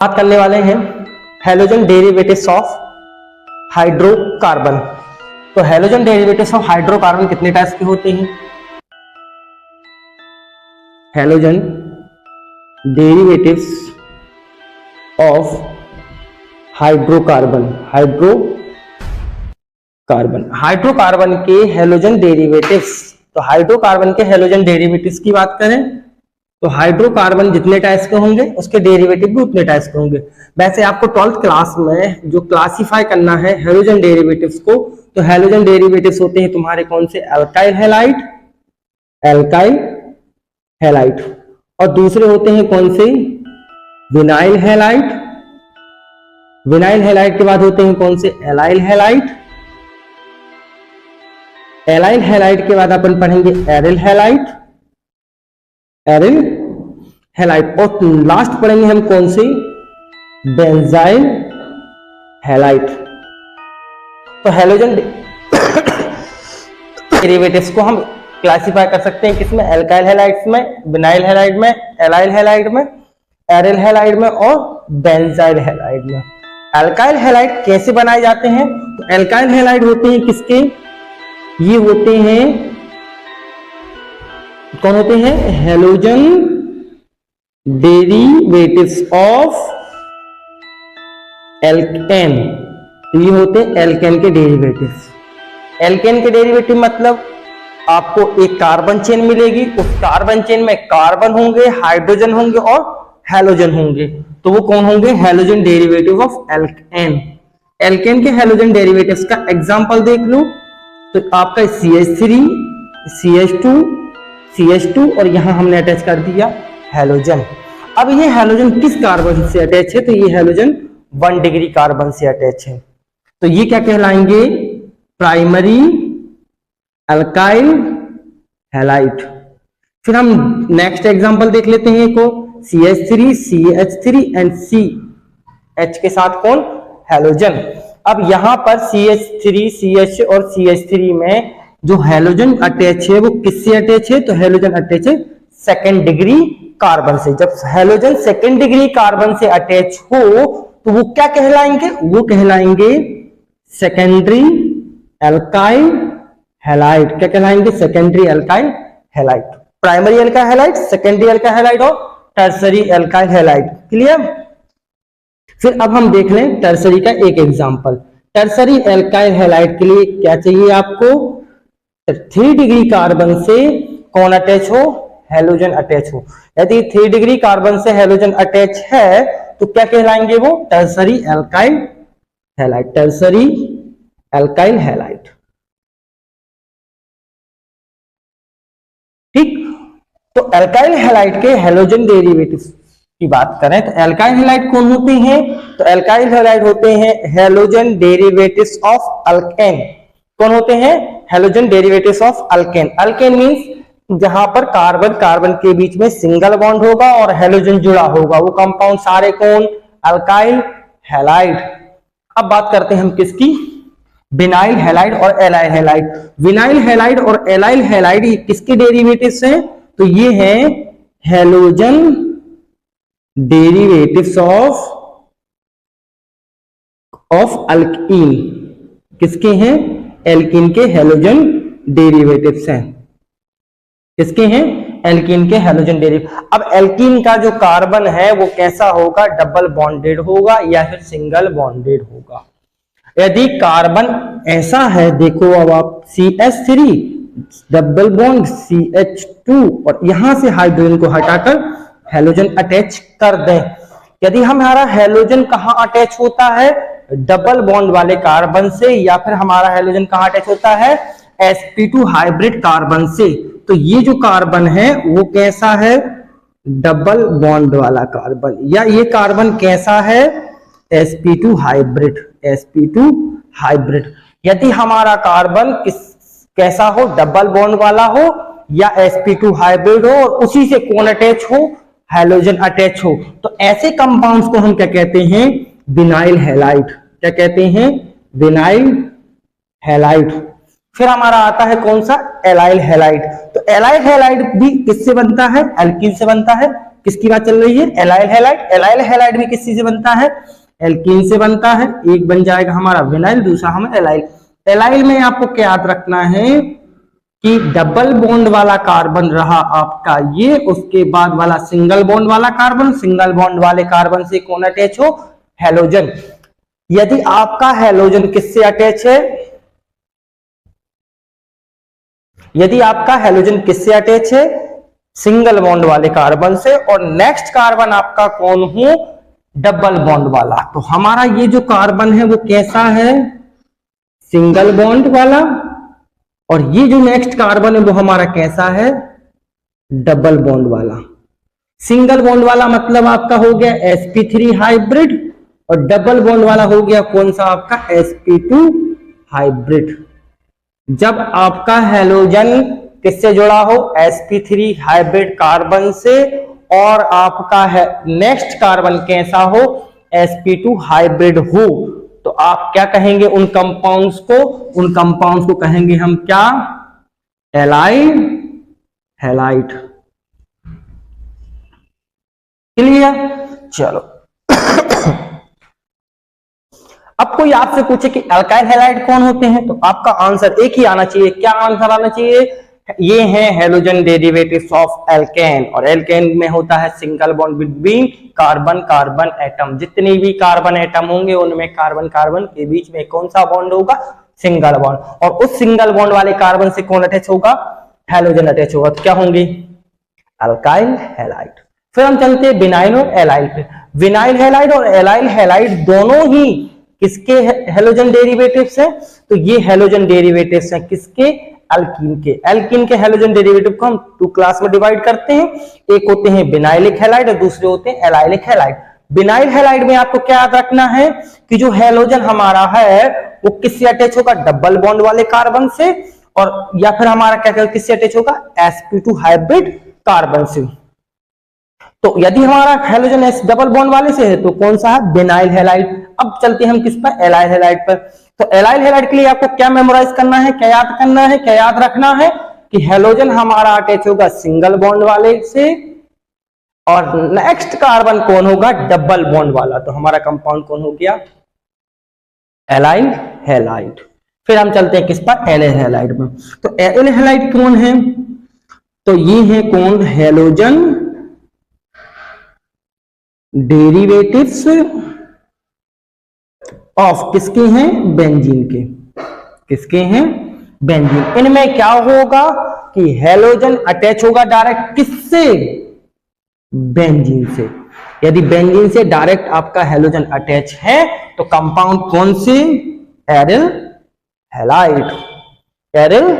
बात करने वाले हैं हैलोजन डेरिवेटिव्स ऑफ हाइड्रोकार्बन। तो हैलोजन डेरिवेटिव्स ऑफ हाइड्रोकार्बन कितने टाइप्स के होते हैं? Halogen derivatives of hydrocarbon hydrocarbon के हैलोजन डेरिवेटिव्स। तो हाइड्रोकार्बन के हैलोजन डेरिवेटिव्स की बात करें तो हाइड्रोकार्बन जितने टाइप्स के होंगे उसके डेरिवेटिव भी उतने टाइप्स के होंगे। वैसे आपको 12th क्लास में जो क्लासिफाई करना है हैलोजन डेरिवेटिव्स को, तो हैलोजन डेरिवेटिव्स होते हैं तुम्हारे कौन से? अल्काइल हैलाइड और दूसरे होते हैं कौन से? विनाइल हैलाइड के बाद होते हैं कौन से? एलाइल हैलाइड के बाद अपन पढ़ेंगे एरिल हैलाइड और लास्ट पढ़ेंगे हम कौन सी? Benzyl halide. तो हैलोजन डेरिवेटिव्स को हम क्लासिफाई कर सकते हैं किसमें? अल्काइल हैलाइड्स में, विनाइल हैलाइड में, एलाइल हैलाइड में, एरिल हैलाइड में और बेंजाइल हैलाइड में। अल्काइल हैलाइड कैसे बनाए जाते हैं? तो अल्काइल हैलाइड होते हैं किसके? ये होते हैं कौन होते हैं? Halogen derivatives of alkene. ये होते हैं एल्केन के डेरिवेटिव्स। एल्केन के डेरिवेटिव मतलब आपको एक कार्बन चेन मिलेगी, उस कार्बन चेन में कार्बन होंगे, हाइड्रोजन होंगे और हैलोजन होंगे। तो वो कौन होंगे? Halogen derivative of alkane. Alkane के हैलोजन डेरिवेटिव्स का एग्जांपल देख लो तो आपका CH3, CH2 और यहां हमने अटैच कर दिया हैलोजन। अब ये हैलोजन किस कार्बन से अटैच है? तो ये हैलोजन 1 डिग्री कार्बन से अटैच है। तो ये क्या कहलाएंगे? Primary alkyl halide. फिर हम नेक्स्ट एग्जांपल देख लेते हैं को CH3, CH3 एंड CH के साथ कौन? हैलोजन। अब यहां पर CH3, CH और CH3 में जो हैलोजन अटैच है वो किससे अटैच है? तो हैलोजन अटैच है 2nd डिग्री कार्बन से। जब हैलोजन 2nd डिग्री कार्बन से अटैच हो तो वो क्या कहलाएंगे? वो कहलाएंगे सेकेंडरी अल्काइल हैलाइड। क्या कहलाएंगे? Secondary alkyl halide. Primary alkyl halide, secondary alkyl halide और टर्सरी अल्काइल हैलाइड। क्लियर? फिर अब हम देख लें टर्सरी का एक एग्जांपल। टर्सरी अल्काइल हैलाइड के लिए क्या चाहिए आपको? 3 डिग्री कार्बन से कौन अटैच हो? हैलोजन अटैच हो। यदि 3 डिग्री कार्बन से हैलोजन अटैच है तो क्या कहलाएंगे वो? Tertiary alkyl halide. Tertiary alkyl halide. ठीक। तो अल्काइल हैलाइड के हैलोजन डेरिवेटिव्स की बात करें तो अल्काइल हैलाइड कौन होते हैं? तो अल्काइल हैलाइड होते हैं हैलोजन डेरिवेटिव्स ऑफ अल्केन। कौन होते हैं? Halogen derivatives of alkane. Alkane means जहां पर कार्बन के बीच में सिंगल बॉन्ड होगा और हैलोजन जुड़ा होगा, वो कंपाउंड सारे कौन? Alkyl halide. अब बात करते हैं हम किसकी? विनाइल हैलाइड और एलाइल हैलाइड। विनाइल हैलाइड और एलाइल हैलाइड किसके डेरिवेटिव्स हैं? तो ये हैं हैलोजन डेरिवेटिव्स ऑफ अल्कीन। किसके हैं? एल्कीन के हैलोजन डेरिवेटिव्स हैं। किसके हैं? एल्कीन के हैलोजन डेरिवेटिव। अब एल्कीन का जो कार्बन है वो कैसा होगा? डबल बॉन्डेड होगा या फिर सिंगल बॉन्डेड होगा। यदि कार्बन ऐसा है, देखो अब आप CH3 डबल बॉन्ड CH2 और यहां से हाइड्रोजन को हटाकर हैलोजन अटैच कर दें। यदि हमारा हैलोजन कहां अटैच होता है? डबल बॉन्ड वाले कार्बन से, या फिर हमारा हैलोजन कहां अटैच होता है? sp2 हाइब्रिड कार्बन से। तो ये जो कार्बन है वो कैसा है? डबल बॉन्ड वाला कार्बन। या ये कार्बन कैसा है? sp2 hybrid. यदि हमारा कार्बन कैसा हो? डबल बॉन्ड वाला हो या sp2 हाइब्रिड हो और उसी से कौन अटैच हो? हैलोजन अटैच हो। तो ऐसे कंपाउंड्स को हम क्या कहते हैं? Vinyl halide. क्या कहते हैं? Vinyl halide. फिर हमारा आता है कौन सा? Allyl halide. तो एलाइल हैलाइड भी किससे बनता है? एल्कीन से बनता है। किसकी बात चल रही है? Allyl halide. एलाइल हैलाइड भी किस चीज से बनता है? एल्कीन से बनता है। एक बन जाएगा हमारा विनाइल, दूसरा हमें एलाइल। एलाइल में आपको क्या याद रखना है कि डबल बॉन्ड वाला कार्बन रहा आपका ये, उसके बाद वाला सिंगल बॉन्ड वाला कार्बन, सिंगल बॉन्ड वाले कार्बन से कौन अटैच हो? हैलोजन। यदि आपका हैलोजन किससे अटैच है? यदि आपका हैलोजन किससे अटैच है? सिंगल बॉन्ड वाले कार्बन से, और नेक्स्ट कार्बन आपका कौन हो? डबल बॉन्ड वाला। तो हमारा ये जो कार्बन है वो कैसा है? सिंगल बॉन्ड वाला, और ये जो नेक्स्ट कार्बन है वो हमारा कैसा है? डबल बॉन्ड वाला। सिंगल बॉन्ड वाला मतलब आपका हो गया sp3 हाइब्रिड, और डबल बॉन्ड वाला हो गया कौन सा? आपका sp2 हाइब्रिड। जब आपका हैलोजन किससे जुड़ा हो? sp3 हाइब्रिड कार्बन से, और आपका है नेक्स्ट कार्बन कैसा हो? sp2 हाइब्रिड हो, तो आप क्या कहेंगे उन कंपाउंड्स को? उन कंपाउंड्स को कहेंगे हम क्या? Allyl halide. क्लियर? चलो अब कोई आपसे पूछे कि अल्काइल हैलाइड कौन होते हैं, तो आपका आंसर एक ही आना चाहिए। क्या आंसर आना चाहिए? ये हैं हैलोजन डेरिवेटिव्स ऑफ एल्केन, और एल्केन में होता है single bond between carbon carbon atom. जितने भी कार्बन एटम होंगे उनमें कार्बन कार्बन के बीच में कौन सा बॉन्ड होगा? Single bond. और उस सिंगल बॉन्ड वाले कार्बन से कौन अटैच होगा? हैलोजन अटैच होगा। तो क्या होंगे? Alkyl halide. फिर हम चलते हैं विनाइल और एलाइल पे। विनाइल हैलाइड और एलाइल हैलाइड दोनों ही किसके हैलोजन डेरिवेटिव्स हैं? तो ये हैलोजन डेरिवेटिव्स हैं किसके? एल्कीन के। एल्कीन के हैलोजन डेरिवेटिव को हम 2 क्लास में डिवाइड करते हैं। एक होते हैं विनाइलिक हैलाइड और दूसरे होते हैं एलाइलिक हैलाइड। विनाइल हैलाइड में आपको क्या याद रखना है कि जो हैलोजन हमारा है वो किससे अटैच होगा? डबल बॉन्ड वाले कार्बन से, और या फिर हमारा क्या किससे अटैच होगा? sp2 हाइब्रिड कार्बन से। तो यदि हमारा हैलोजन एस डबल बॉन्ड वाले से है तो कौन सा है? Vinyl halide. अब चलते हैं हम किस पर? एलाइल हैलाइड पर। तो एलाइल हैलाइड के लिए आपको क्या मेमोराइज करना है? क्या याद करना है? क्या याद रखना है कि हैलोजन हमारा अटैच होगा सिंगल बॉन्ड वाले से, और नेक्स्ट कार्बन कौन होगा? डबल बॉन्ड वाला। तो हमारा कंपाउंड कौन हो गया? Allyl halide. फिर हम चलते हैं किस पर? एलाइल हैलाइड में। तो एलाइल हैलाइड कौन है? तो ये है कौन? हैलोजन डेरिवेटिव्स ऑफ किसके हैं? बेंजीन के। किसके हैं? बेंजीन। इनमें क्या होगा कि हैलोजन अटैच होगा डायरेक्ट किससे? बेंजीन से। यदि बेंजीन से डायरेक्ट आपका हैलोजन अटैच है तो कंपाउंड कौन से? Aryl halide. Aryl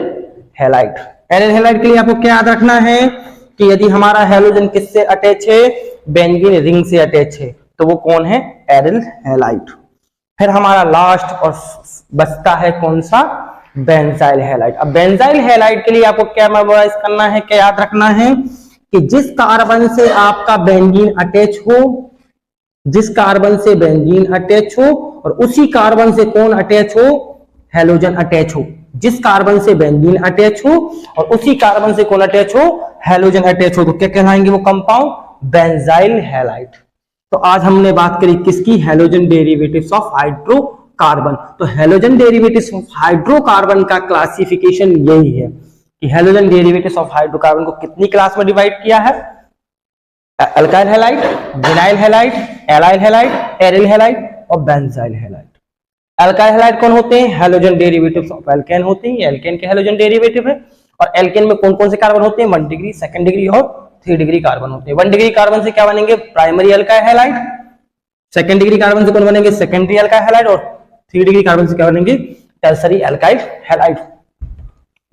halide. Aryl halide के लिए आपको क्या याद रखना है कि यदि हमारा हैलोजन किससे अटैच है? बेंजीन रिंग से अटैच है, तो वो कौन है? Aryl halide. फिर हमारा लास्ट और बचता है कौन सा? Benzyl halide. अब बेंजाइल हैलाइड के लिए आपको क्या मेमोराइज करना है? क्या याद रखना है कि जिस कार्बन से आपका बेंजीन अटैच हो, जिस कार्बन से बेंजीन अटैच हो, और उसी कार्बन से कौन अटैच हो? हैलोजन अटैच हो। जिस कार्बन से बेंजीन अटैच हो और उसी कार्बन से कौन अटैच हो? हैलोजन अटैच हो, तो क्या कहलाएंगे वो कंपाउंड? Benzyl halide. तो आज हमने बात करी किसकी? Halogen derivatives of hydrocarbon. तो हैलोजन डेरिवेटिव्स ऑफ हाइड्रोकार्बन का क्लासिफिकेशन यही है कि हैलोजन डेरिवेटिव्स ऑफ हाइड्रोकार्बन को कितनी क्लास में डिवाइड किया है? Alkyl halide, vinyl halide, allyl halide, aryl halide और बेंजाइल हैलाइड। अल्काइल हैलाइड कौन होते हैं? हैलोजन डेरिवेटिव्स ऑफ एल्केन होते हैं। एल्केन के हैलोजन डेरिवेटिव है। और एल्केन में कौन कौन से कार्बन होते हैं? 1 डिग्री, 2 डिग्री और 3 डिग्री कार्बन होते हैं। 1 डिग्री कार्बन से क्या बनेंगे? Primary alkyl halide. 2 degree carbon से कौन बनेंगे? Secondary alkyl halide. और 3 डिग्री कार्बन से क्या बनेंगे? Tertiary alkyl halide.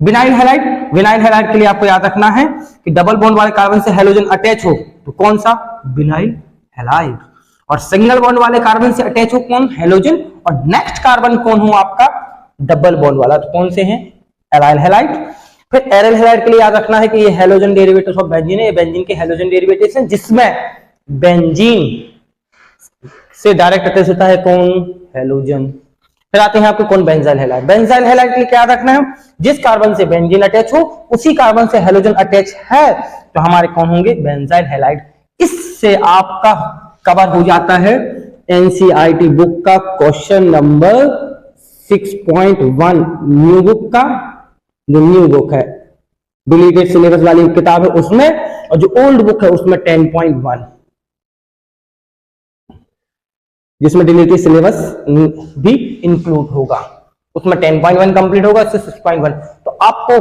Vinyl halide. Vinyl halide के लिए आपको याद रखना है कि डबल बॉन्ड वाले कार्बन से हैलोजन अटैच हो तो कौन सा? Vinyl halide. और सिंगल बॉन्ड वाले कार्बन से अटैच हो कौन? हैलोजन। और नेक्स्ट कार्बन कौन हो आपका? डबल बॉन्ड वाला। तो कौन से हैं? Allyl halide. फिर एरिल हैलाइड के लिए याद रखना है कि ये हैलोजन डेरिवेटिव्स ऑफ बेंजीन है। ये बेंजीन के हैलोजन डेरिवेटिव्स हैं जिसमें बेंजीन से डायरेक्ट अटैच होता है कौन? हैलोजन। फिर आते हैं आपको कौन? Benzyl halide. बेंजाइल हैलाइड के लिए क्या याद रखना है? जिस कार्बन से बेंजीन अटैच हो उसी कार्बन से हैलोजन अटैच है तो हमारे कौन होंगे? बेंजाइल हैलाइड इससे आपका कवर हो जाता है एनसीईआरटी बुक का क्वेश्चन नंबर 6.1 न्यू बुक का, जो न्यू बुक है डिलीटेड सिलेबस वाली किताब है उसमें, और जो ओल्ड बुक है उसमें 10.1 जिसमें डिलीटेड सिलेबस भी इंक्लूड होगा, उसमें 10.1 कंप्लीट होगा, इससे 6.1। तो आपको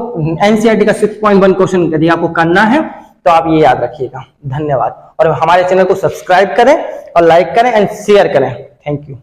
एनसीईआरटी का 6.1 क्वेश्चन यदि आपको करना है तो आप ये याद रखिएगा। धन्यवाद, और हमारे चैनल को सब्सक्राइब करें और लाइक करें एंड शेयर करें। Thank you.